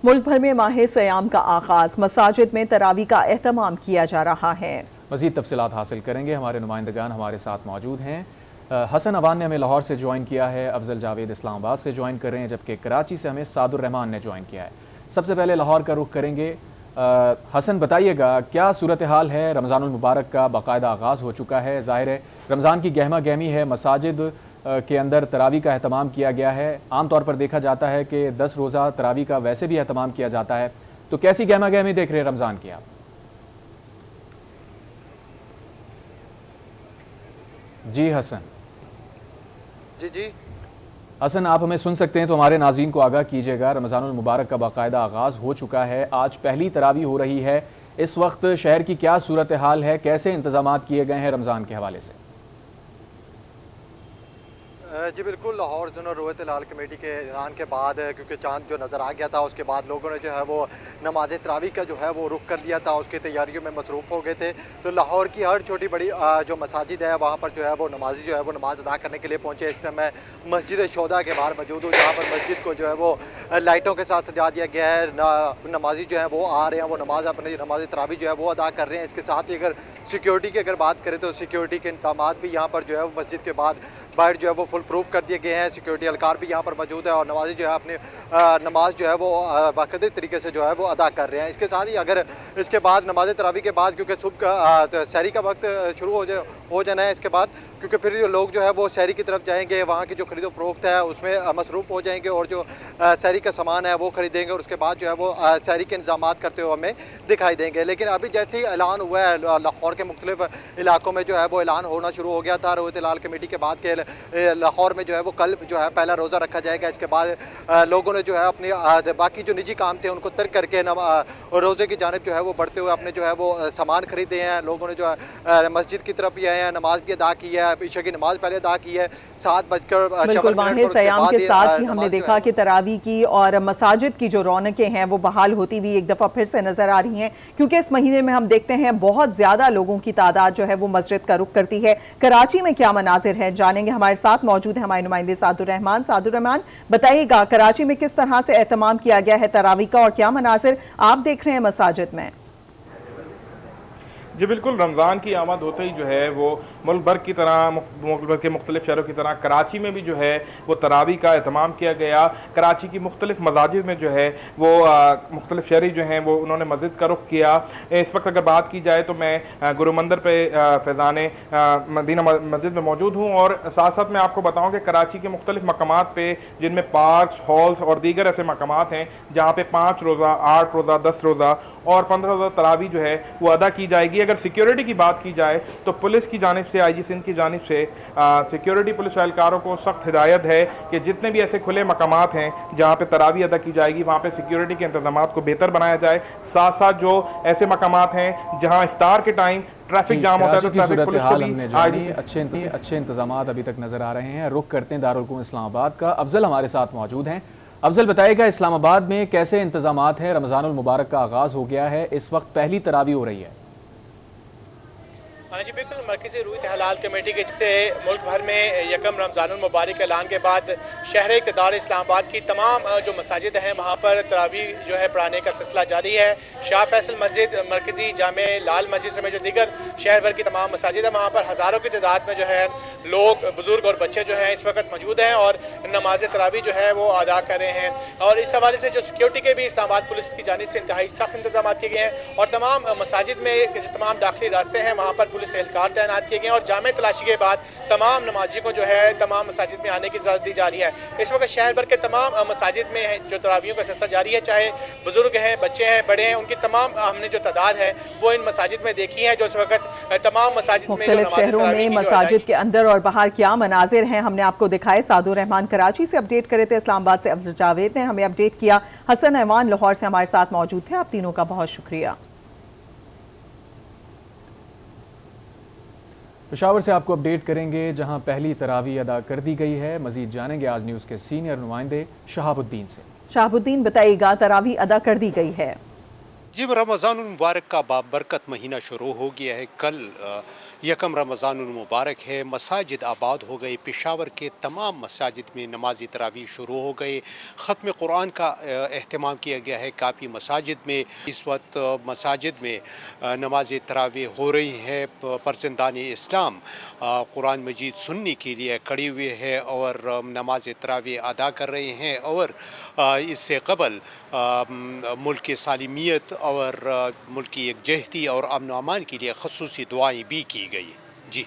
मुल्क भर में माह सयाम का आगाज, मसाजिद में तरावी का एहतमाम किया जा रहा है। मज़ीद तफसीलात हासिल करेंगे, हमारे नुमाइंदगान हमारे साथ मौजूद हैं। हसन अवान ने हमें लाहौर से ज्वाइन किया है, अफजल जावेद इस्लामाबाद से ज्वाइन कर रहे हैं, जबकि कराची से हमें सादुर रहमान ने ज्वाइन किया है। सबसे पहले लाहौर का रुख करेंगे। हसन, बताइएगा क्या सूरत हाल है? रमज़ानुल मुबारक का बाकायदा आगाज़ हो चुका है, ज़ाहिर है रमज़ान की गहमा गहमी है, मसाजिद के अंदर तरावी का अहतमाम किया गया है। आमतौर पर देखा जाता है कि 10 रोज़ा तरावी का वैसे भी अहतमाम किया जाता है, तो कैसी गहमा गहमी देख रहे हैं रमज़ान की आप? जी हसन। जी हसन, आप हमें सुन सकते हैं तो हमारे नाज़रीन को आगाह कीजिएगा। रमज़ानुल मुबारक का बाकायदा आगाज़ हो चुका है, आज पहली तरावी हो रही है। इस वक्त शहर की क्या सूरत हाल है, कैसे इंतजामात किए गए हैं रमज़ान के हवाले से? जी बिल्कुल, लाहौर जोन और रोयत लाल कमेटी के ऐलान के बाद, क्योंकि चांद जो नज़र आ गया था, उसके बाद लोगों ने जो है वो नमाज तरावी का जो है वो रुख कर लिया था, उसकी तैयारियों में मसरूफ़ हो गए थे। तो लाहौर की हर छोटी बड़ी जो मसाजिद है वहाँ पर जो है वो नमाजी जो है वो नमाज अदा करने के लिए पहुँचे। इस समय मैं मस्जिद शोदा के बाहर मौजूद हूँ, जहाँ पर मस्जिद को जो है वो लाइटों के साथ सजा दिया गया है। नमाजी जो है वो आ रहे हैं, वो अपनी नमाज तरावी जो है वो अदा कर रहे हैं। इसके साथ ही अगर सिक्योरिटी की बात करें तो सिक्योरिटी के इंतजाम भी यहाँ पर जो है मस्जिद के बाहर जो है वो फुल प्रूफ कर दिए गए हैं। सिक्योरिटी एहलकार भी यहाँ पर मौजूद है और नमाजी जो है अपनी नमाज जो है वो बाकायदे तरीके से जो है वो अदा कर रहे हैं। इसके साथ ही अगर इसके बाद नमाज तरावी के बाद, क्योंकि सुबह का सहरी का वक्त शुरू हो जाना है, इसके बाद क्योंकि फिर लोग जो है वो सहरी की तरफ जाएंगे, वहाँ की जो खरीदो फरोख्त है उसमें मसरूफ़ हो जाएंगे और जो सहरी का सामान है वो खरीदेंगे और उसके बाद जो है वो सहरी के इंतजाम करते हुए हमें दिखाई देंगे। लेकिन अभी जैसे ही ऐलान हुआ है, लाहौर के मुख्तलिफ इलाकों में जो है वो ऐलान होना शुरू हो गया था। रोयत लाल कमेटी के बाद के लाहौर में जो है वो कल जो है पहला रोज़ा रखा जाएगा। इसके बाद लोगों ने जो है अपनी बाकी जो निजी काम थे उनको तर्क करके रोज़े की जानिब जो है वो बढ़ते हुए अपने जो है वो सामान खरीदे हैं। लोगों ने जो है मस्जिद की तरफ भी आए हैं, नमाज भी अदा की है, ईशा की नमाज पहले अदा की है 7:54 सयाम के साथ ही हमने देखा कि तरावी की और मसाजिद की जो रौनकें हैं वो बहाल होती हुई एक दफ़ा फिर से नजर आ रही हैं, क्योंकि इस महीने में हम देखते हैं बहुत ज़्यादा लोगों की तादाद जो है वो मस्जिद का रुख करती है। कराची में क्या मनाजिर है जानेंगे, हमारे साथ मौजूद है हमारे नुमाइंदे सादुर रहमान। सादुर रहमान, बताइएगा कराची में किस तरह से एहतमाम किया गया है तरावी का और क्या मनाजिर आप देख रहे हैं मसाजिद में? जी बिल्कुल, रमज़ान की आमद होते ही जो है वो मुल्क भर की तरह, मुल्क भर के मुख्तलिफ शहरों की तरह कराची में भी जो है वो तरावी का एहतमाम किया गया। कराची की मुख्तलिफ मसाजिद में जो है वो मुख्तलिफ शहरी जो हैं वो उन्होंने मस्जिद का रुख किया। इस वक्त अगर बात की जाए तो मैं गुरु मंदिर पे फैज़ान मदीना मस्जिद में मौजूद हूँ और साथ साथ मैं आपको बताऊँ कि कराची के मुख्तलिफ मकामात पे, जिनमें पार्क्स, हॉल्स और दीगर ऐसे मकामात हैं जहाँ पे 5 रोज़ा, 8 रोज़ा, 10 रोज़ा और 15 रोज़ा तरावी जो है वो अदा की जाएगी। अगर सिक्योरिटी की बात की जाए तो पुलिस की जानिब से, IG सिंध की जानिब से सिक्योरिटी पुलिस एहलकारों को सख्त हिदायत है कि जितने भी ऐसे खुले मकामात हैं जहाँ पे तरावी अदा की जाएगी वहाँ पे सिक्योरिटी के इंतजाम को बेहतर बनाया जाए। साथ साथ जो ऐसे मकामात हैं जहाँ इफ्तार के टाइम ट्रैफिक जाम होता है तो ट्रैफिक पुलिस को भी अच्छे इंतजाम अभी तक नजर आ रहे हैं। रुख करते हैं दारुल हुकूमत इस्लामाबाद का। अफजल हमारे साथ मौजूद हैं। अफजल, बताइएगा इस्लामाबाद में कैसे इंतजामात हैं? रमज़ानुल मुबारक का आगाज़ हो गया है, इस वक्त पहली तरावी हो रही है। हाँ जी बिल्कुल, मरकज़ी रूयत हलाल कमेटी के जिससे मुल्क भर में यकम रमज़ानुल मुबारक ऐलान के बाद शहर इक़्तिदार इस्लामाबाद की तमाम जो मसाजिद हैं वहाँ पर तरावी जो है पढ़ाने का सिलसिला जारी है। शाह फैसल मस्जिद, मरकज़ी जामे लाल मस्जिद समेत जो दीगर शहर भर की तमाम मसाजिद हैं वहाँ पर हज़ारों की तादाद में जो है लोग, बुज़ुर्ग और बच्चे जो हैं इस वक्त मौजूद हैं और नमाज तरावी जो है वो अदा कर रहे हैं। और इस हवाले से जो सिक्योरिटी के भी इस्लामाबाद पुलिस की जानिब से इंतहाई सख्त इंतजाम किए गए हैं और तमाम मसाजिद में जो तमाम दाखिली रास्ते हैं वहाँ पर पुलिस एहलकार तैनात किए गए हैं और जामे तलाशी के बाद तमाम नमाजी को जो है तमाम मसाजिद में आने की इजाज़त दी जा रही है। इस वक्त शहर भर के तमाम मसाजिद में जो तरावियों का सिलसिला जारी है, चाहे बुजुर्ग हैं, बच्चे हैं, बड़े हैं, उनकी तमाम हमने जो तादाद है वो इन मसाजिद में देखी है। जो इस वक्त तमाम मसाजिद में शहरों में मसाजिद के अंदर और बाहर क्या मनाजिर हैं हमने आपको दिखाए। सादुर रहमान कराची से अपडेट करे थे, इस्लामाबाद से अफजल जावेद ने हमें अपडेट किया, हसन अवान लाहौर से हमारे साथ मौजूद थे। आप तीनों का बहुत शुक्रिया। पेशावर से आपको अपडेट करेंगे जहां पहली तरावी अदा कर दी गई है। मजीद जानेंगे आज न्यूज़ के सीनियर नुमाइंदे शहाबुद्दीन से। शहाबुद्दीन, बताइएगा तरावी अदा कर दी गई है? जी, रमज़ान मुबारक का बाबरकत महीना शुरू हो गया है। कल यकम रमज़ान मुबारक है। मसाजिद आबाद हो गए। पेशावर के तमाम मसाजिद में नमाज तरावी शुरू हो गए। ख़त्म कुरान का अहतमाम किया गया है। काफ़ी मसाजिद में इस वक्त मसाजिद में नमाज तरावी हो रही है। परचंदान इस्लाम कुरान मजीद सुनने के लिए खड़े हुए हैं और नमाज तरावी अदा कर रहे हैं। और इससे कबल मुल्क की सालिमियत और मुल्क की यकजहती और अमन अमान के लिए ख़ुसूसी दुआएँ भी की गई। जी।